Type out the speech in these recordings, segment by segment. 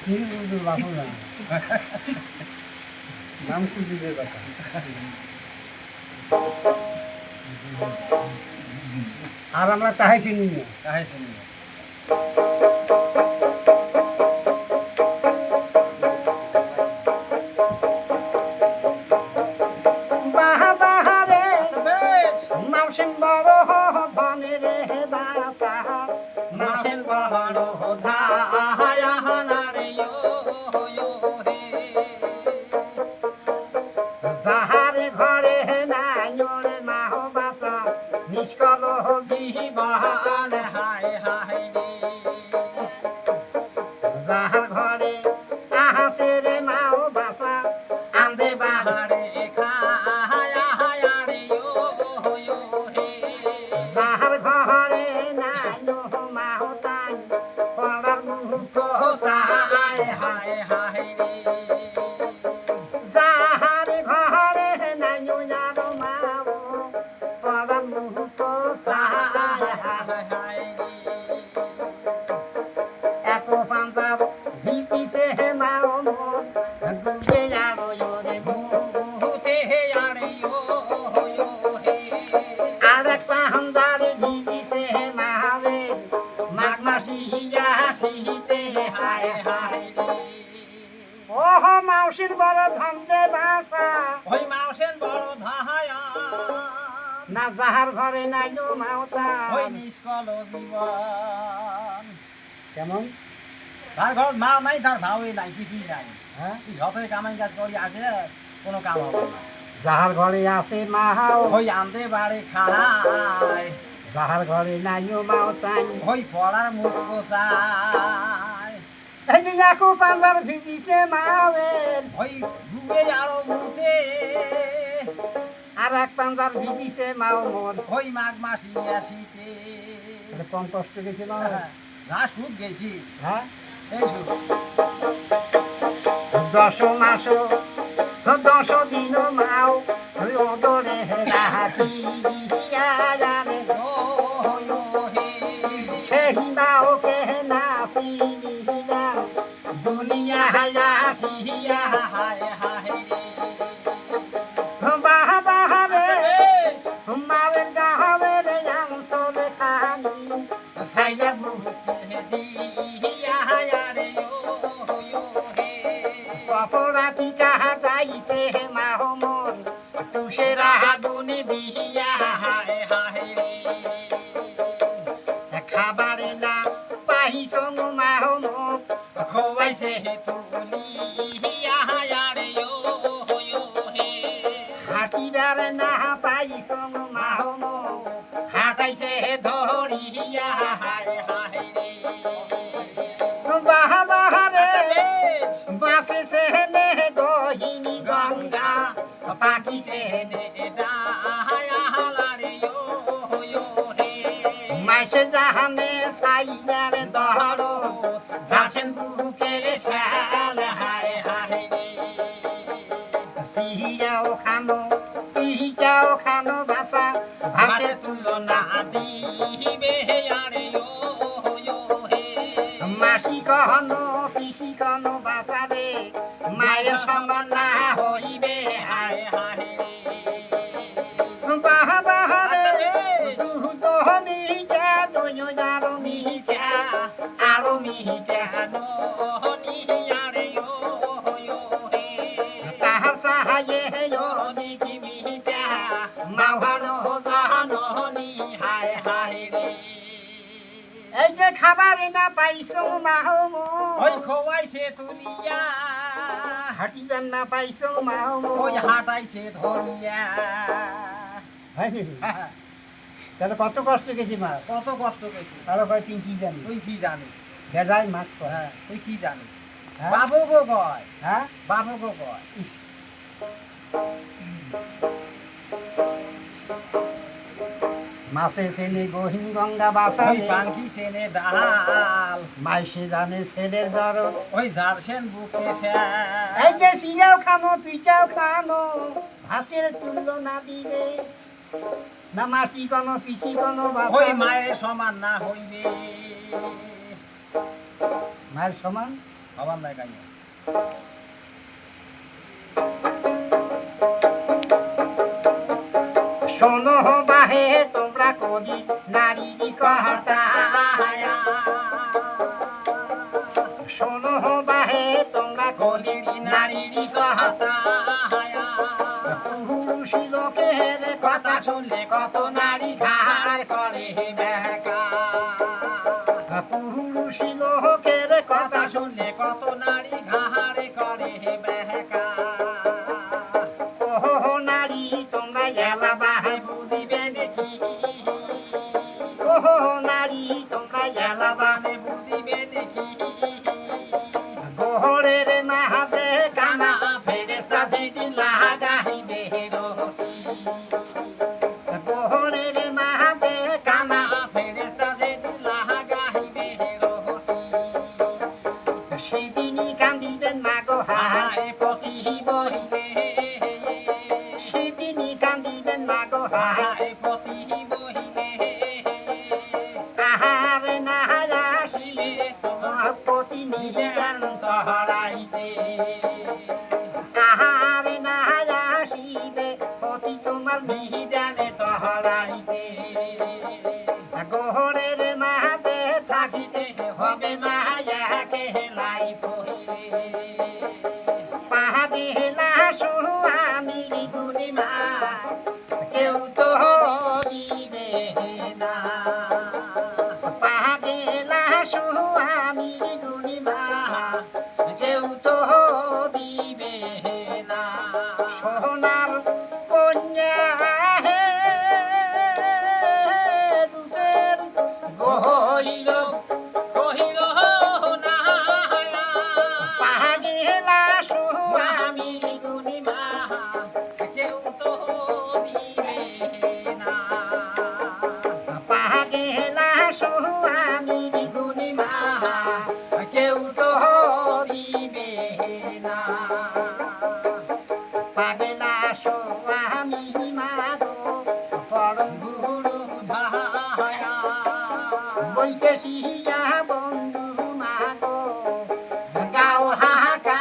কি বাবু না নাম কি দিবে কথা আর আমরা তাহাই চিনি না মাউসির বড় ধন্দে বাসা ওই মাউসের বড় ধায়া না যাহার ঘরে নাই নো মাওতা ওই নিষ্কল জীবন কেমন তার ঘর মা নাই তার ভাওই নাই কিছুই নাই হ্যাঁ যতই কামাই কাজ করি আসে কোনো কাম হবে না যাহার ঘরে আছে মাও ওই আনতে বাড়ি খায় যাহার ঘরে নাই নো মাওতা ওই পড়ার মুখ কোসায় এই যে যাকু পান্দার ভিজিছে মাওয়ের ওই ডুবে আরো মুতে আর এক পান্দার ভিজিছে মাও মোর ওই মাঘ মাসি আসিতে এটা কম কষ্ট গেছে মা যা সুখ গেছি হ্যাঁ এই সুখ 10 মাস 10 দিন মাও ওদরে রাখি জানে সেই মাও কে নাসিনি দুনিয়া হায়া সিয়া হায় হায় বাবা রে মাওয়ের গাহাবের আমসল খানি সাইলার সপরাতি কাটাইছে মাহমন তুষেরা আগুনে দিয়া হায় হায় খাবারে না পাইছ মাহমন খোয়াইছে তুলি হাটিদার না পাইছ মাহমন হাটাইছে ধরিয়া হায় হায় বাবা রে বাসে সেনে গহিনী গঙ্গা পাখি সেনে মাসে জাহানে সাইনার দহর যাচ্ছেন বুকে শাল হায় হায় সিহিয়াও খানো পিহিটাও খানো বাসা ভাতের তুলনা দিবে আরে মাসি কহনো পিসি কহনো বাসা রে মায়ের সমান না হইবে হায় হায় বাবা রে দুধ মিঠা দই আরো মিঠা আরো মিঠা তাহার সাহায্যে দিকি মিঠা মাভানো জাহানি হায় হায় রে এই যে খাবার না পাইছো মাহমো ওই খোয়াইছে তুলিয়া হাঁটিবেন না পাইছো মাহমো ওই হাঁটাইছে ধরিয়া তাহলে কত কষ্ট গেছি মা কত কষ্ট গেছে আরো কয় তুই কি জানিস তুই কি জানিস বেড়াই মাছ হ্যাঁ তুই কি জানিস হ্যাঁ? বাবু গো কয় হ্যাঁ বাবু গো কয় ইস, মাসে ছেলে গহিনী গঙ্গা বাসা ওই পাঙ্কি সেনে ডাল মাইসে জানে ছেলের দরদ ওই জারসেন বুকে এই যে সিঙ্গাও খানো পিঠাও খানো ভাতের তুল্য না দিবে না মাসি কোনো পিসি কোনো ওই বাসা মায়ের সমান না হইবে মায়ের সমান হবার নাই কাইয়া শোনো বাহে তোমরা কবি নারীর কথা শোনো বাহে তোমরা কবি নারীর কথা পুরুষ লোকের কথা শুনলে কত নারী ঘাড় করে বেকা পুরুষ লোকের কথা শুনলে কত নারী ঘাড় করে বেকা ওহো নারী তোমরা এলা বাহে বুঝিবে দেখি ওহো নারী তোমরা এলা বাহে বুঝিবে দেখি গোহরের মাঝে কানা ফেরেশতা যেদিন লাগাইবে রশি গোহরের মাঝে কানা ফেরেশতা যেদিন লাগাইবে রশি সেদিনই কান্দিবেন মা গো হায় পতি বহিলে সেদিনই কান্দিবেন মা গো হায় পতি বহিলে আহার না আসিলে তোমার পতি নিজান্ত হারাইতে আহার না আসিলে পতি তোমার নিজানে তো হারাইতে গোহরের মাঝে থাকিতে হবে মায়াকে লাই পহিলে পাহাড়ে না সুয়ামীর গুণিমা কেউ তো দিবে না পাহাড়ে না সুয়ামীর গুণিমা কেউ তো দিবে না সোনার কন্যা হে রূপের গহীর গহীর না পাগেলা সুয়ামীর গুণিমা কেউ তো দিবে না পাগেলা সুয়ামীর গুণিমা কেউ তো দিবে না পাগেলা সুয়ামী মাগো পরম গুরু ধায়া বৈদেশিয়া বন্ধু মাগো গাও হাকা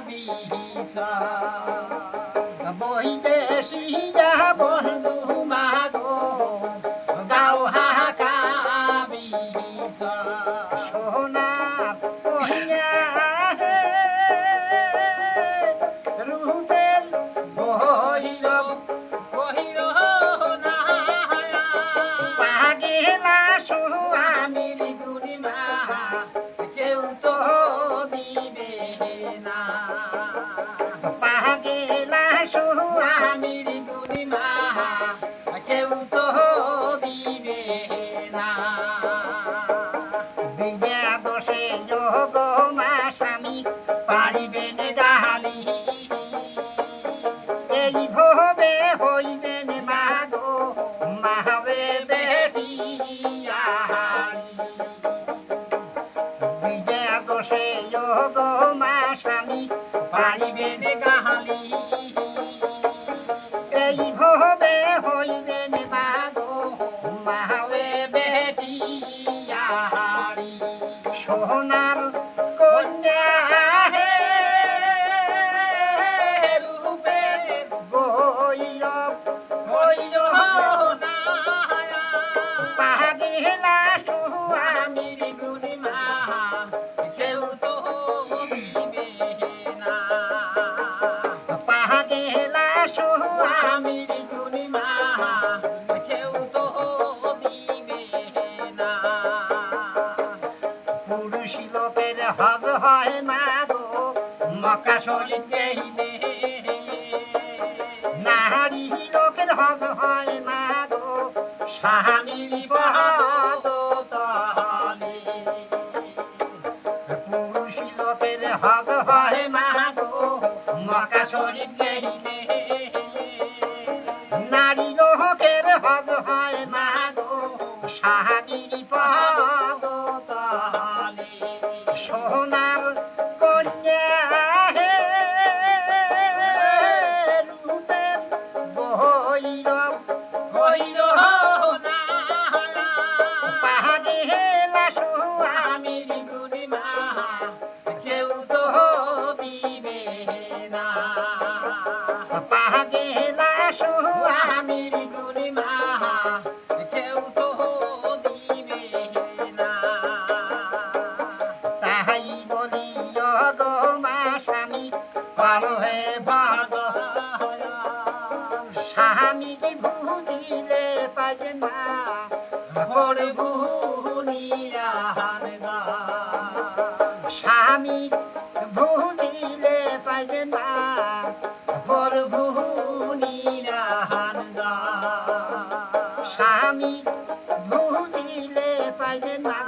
বিষ বৈদেশিয়া বন্ধু মাগো গাও হাকা বিষ সোনার কন্যা হে রূপের বহিরব বহির না পাগেলা সুয়ামীর গুণিমা কেউ তো দিবে না পাগেলা সুয়ামীর গুণিমা কেউ তো দিবে না দিবে দোষে যোগ মা স্বামী পারিবেন গালি এই ভবে হইবেন মাগো মাহবে বেটি আহারি বিজয়া দোষে যোগ মা স্বামী পারিবেন গালি এই ভবে হইবেন মাগো মাহবে বেটি আহারি সোনার কন্যা হে রূপের গৈরব গৈরব না পাগেলা সুয়ামীর গুণিমা কেউ তো দিবে না পাগেলা সুয়ামীর গুণিমা কেউ তো দিবে না পুরুষ লোকের হজ হয় মাগো মক্কা শরীফ গেইলে নারী লোকের হজ হয় মাগো স্বামীর পদ তলে পুরুষ লোকের হজ হয় মাগো মক্কা শরীফ গেইলে নারী লোকের হজ হয় মাগো স্বামীর পদ তলে সোনার কন্যা হে রূপের গৈরব গৈরব না পাগেলা সুয়ামীর গুণিমা পাইলেন না প্রভু নিরাহান স্বামী বুঝিলে পাইলেন না প্রভু নিরাহান স্বামী বুঝিলে পাইলেন না